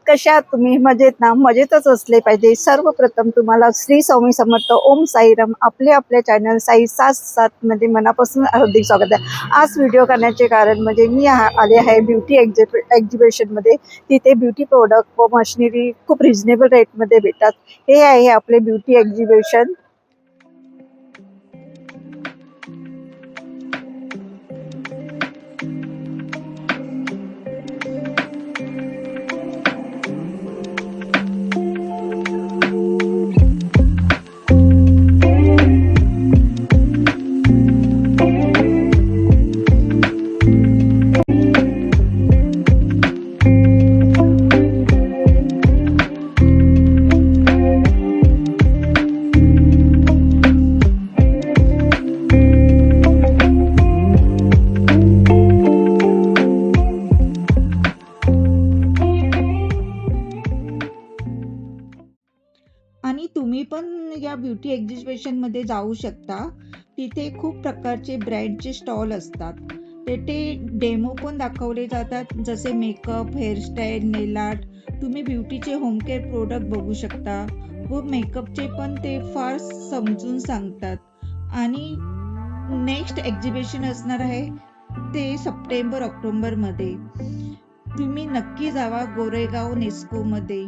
कशा आहात तुम्ही? मजेत ना? मजेतच असले पाहिजे. सर्वप्रथम तुम्हाला श्री स्वामी समर्थ, ओम साईराम. आपल्या चॅनल साई 7-7 मध्ये मनापासून हार्दिक स्वागत आहे. आज व्हिडिओ करण्याचे कारण म्हणजे मी आले आहे ब्युटी एक्झिबिशनमध्ये. तिथे ब्युटी प्रोडक्ट व मशिनरी खूप रिझनेबल रेटमध्ये भेटतात. हे आहे आपले ब्युटी एक्झिबिशन. आणि तुम्ही पण या ब्युटी एक्झिबिशनमध्ये जाऊ शकता. तिथे खूप प्रकारचे ब्रँडचे स्टॉल असतात. तिथे डेमो पण दाखवले जातात, जसे मेकअप, हेअरस्टाईल, नेल आर्ट. तुम्ही ब्युटीचे होम केअर प्रोडक्ट बघू शकता व मेकअपचे पण ते फार समजून सांगतात. आणि नेक्स्ट एक्झिबिशन असणार आहे ते सप्टेंबर-ऑक्टोबरमध्ये. तुम्ही नक्की जावा गोरेगाव नेस्कोमध्ये.